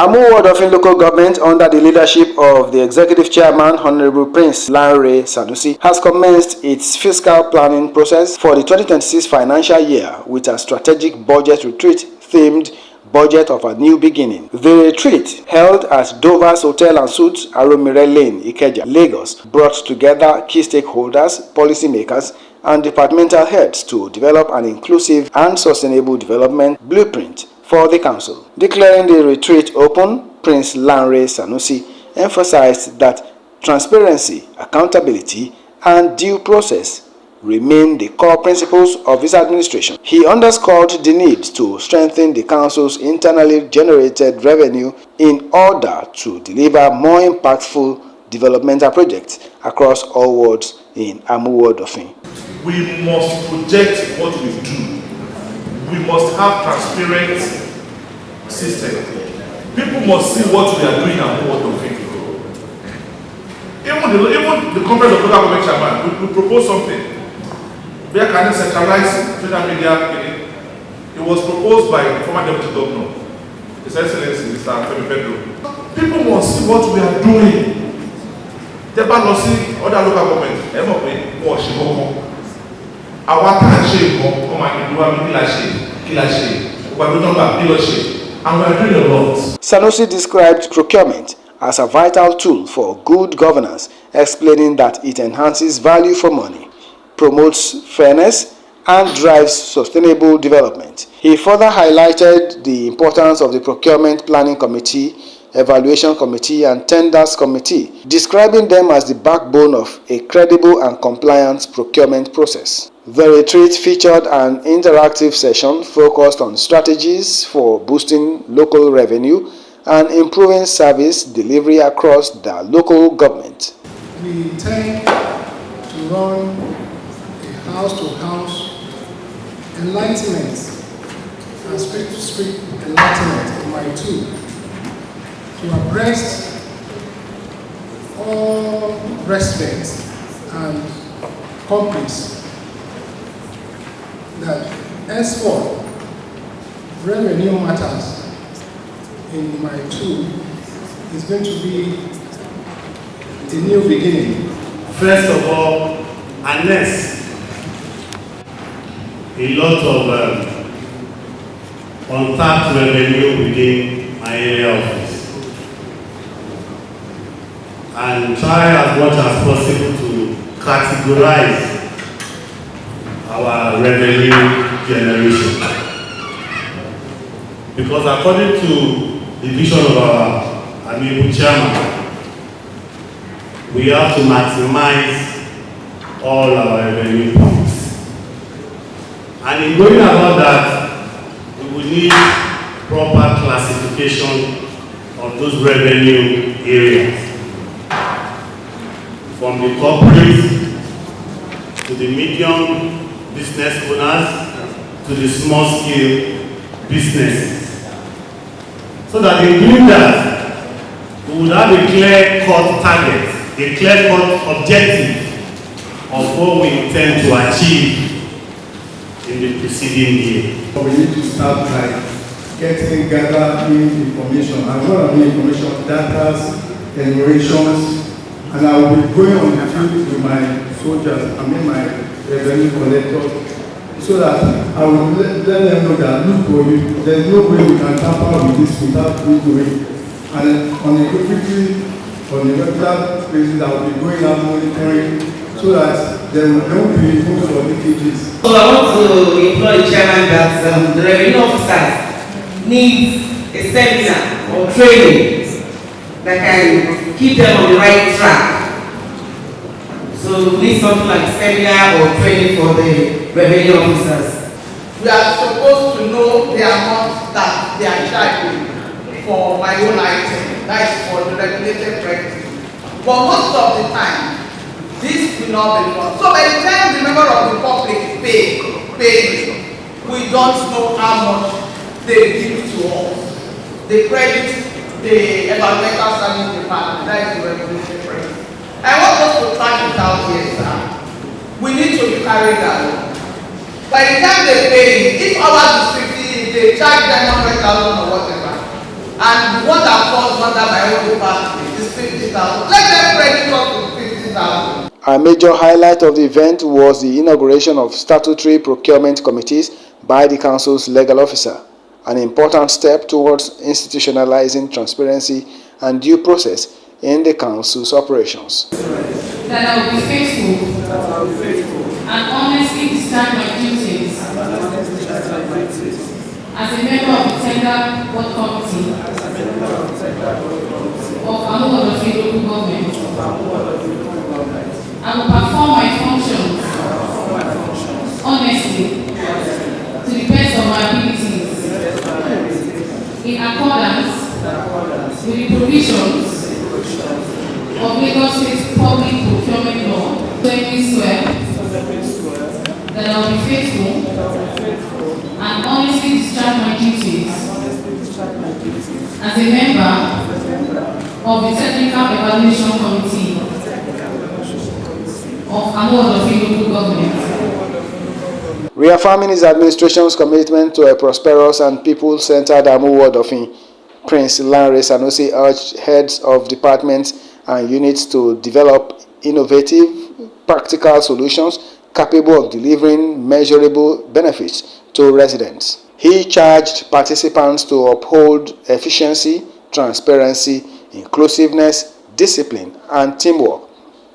Amuwo Odofin local government, under the leadership of the executive chairman, Honorable Prince Lanre Sanusi, has commenced its fiscal planning process for the 2026 financial year with a strategic budget retreat themed Budget of a New Beginning. The retreat, held at Dover's Hotel and Suites, Aromire Lane, Ikeja, Lagos, brought together key stakeholders, policymakers, and departmental heads to develop an inclusive and sustainable development blueprint for the council. Declaring the retreat open, Prince Lanre Sanusi emphasized that transparency, accountability, and due process remain the core principles of his administration. He underscored the need to strengthen the council's internally generated revenue in order to deliver more impactful developmental projects across all wards in Amuwo Odofin. We must project what we do. We must have transparent system. People must see what we are doing and what we are doing. Even the conference of local government chairman, we propose something. Where can you centralize social media? It was proposed by the former deputy governor, His Excellency Mr. Femi Pedro. People must see what we are doing. They must see other local governments. Our time shape, and we are doing a lot. Sanusi described procurement as a vital tool for good governance, explaining that it enhances value for money, promotes fairness, and drives sustainable development. He further highlighted the importance of the Procurement Planning Committee, Evaluation Committee, and Tenders Committee, describing them as the backbone of a credible and compliant procurement process. The retreat featured an interactive session focused on strategies for boosting local revenue and improving service delivery across the local government. We intend to run a house-to-house enlightenment and street-to-street enlightenment in my tool to abreast all residents and companies that henceforth revenue matters in my tool is going to be a new beginning. First of all, unless a lot of untapped revenue within my area office, and try as much as possible to categorize our revenue generation. Because according to the vision of our Amuwo chairman, we have to maximize all our revenue points. And in going about that, we will need proper classification of those revenue areas. From the corporate to the medium business owners to the small scale businesses. So that in doing that, we would have a clear-cut target, a clear-cut objective of what we intend to achieve in the preceding year. We need to start by gathering information. And what I mean information, data, enumerations, and I will be going on the field with my soldiers, my revenue collectors, so that I will let them know that look, there's no way we can tamper with this without doing. And on a regular basis, I will be going out monitoring so that there will not be most of leakages. So I want to employ the chairman that the revenue officers need a seminar or training that can keep them on the right track. So we need something like seminar or training for the revenue officers. We are supposed to know the amount that they are charging for my own item, that's for the regulated practice. But most of the time, this will not be done. So by the time the member of the public pays, we don't know how much they give to us. They credit the environmental service department, that is the regulated practice. I want us to track it out here, sir. We need to be carried out. By the time they pay, if ours is 50, they charge them 100,000 or whatever. and the one that falls under my own department is 50,000. Let them credit us with 50,000. A major highlight of the event was the inauguration of statutory procurement committees by the Council's legal officer, an important step towards institutionalizing transparency and due process in the Council's operations. That I will be faithful and honestly discharge my duties as a member of the Tender Board Committee of Amuwo local government. I will perform my functions honestly to the best of my abilities in accordance with the provisions of Lagos State Public Procurement Law. So I swear that I will be faithful and honestly discharge my duties as a member of the Technical Evaluation Committee of Odofin local government. Reaffirming his administration's commitment to a prosperous and people-centered Amuwo Odofin, Prince Lanre Sanusi urged heads of departments and units to develop innovative, practical solutions capable of delivering measurable benefits to residents. He charged participants to uphold efficiency, transparency, inclusiveness, discipline, and teamwork,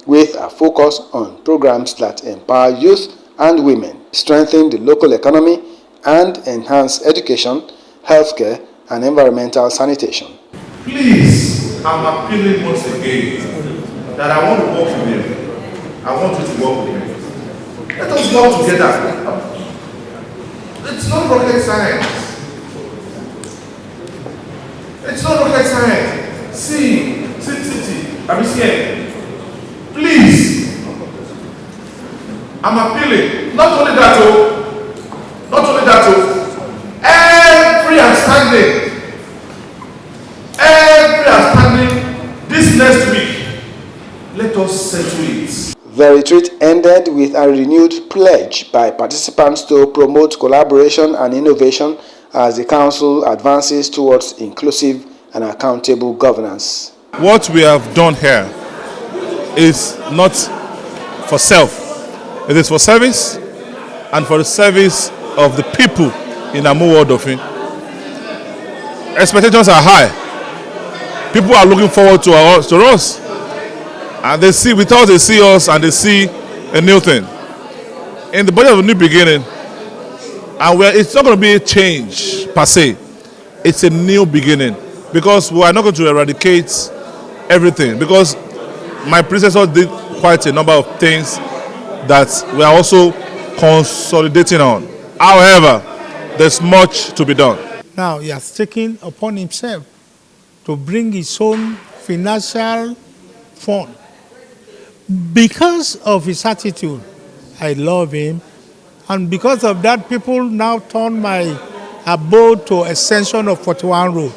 with a focus on programs that empower youth and women, strengthen the local economy, and enhance education, healthcare, and environmental sanitation. Please, I'm appealing once again that I want to work with them. I want you to work with me. Let us work together. It's not rocket science. It's not rocket science. See. I'm here. Please, I'm appealing. Not only that, every outstanding this next week, let us settle it. The retreat ended with a renewed pledge by participants to promote collaboration and innovation as the Council advances towards inclusive and accountable governance. What we have done here is not for self. It is for service and for the service of the people in Amuwo Odofin. Expectations are high. People are looking forward to us. And they see, with us, they see us and they see a new thing. In the budget of a new beginning, and it's not going to be a change per se. It's a new beginning, because we are not going to eradicate everything, because my predecessor did quite a number of things that we are also consolidating on. However, there's much to be done. Now he has taken upon himself to bring his own financial fund. Because of his attitude, I love him, and because of that, people now turn my abode to extension of 41 Road.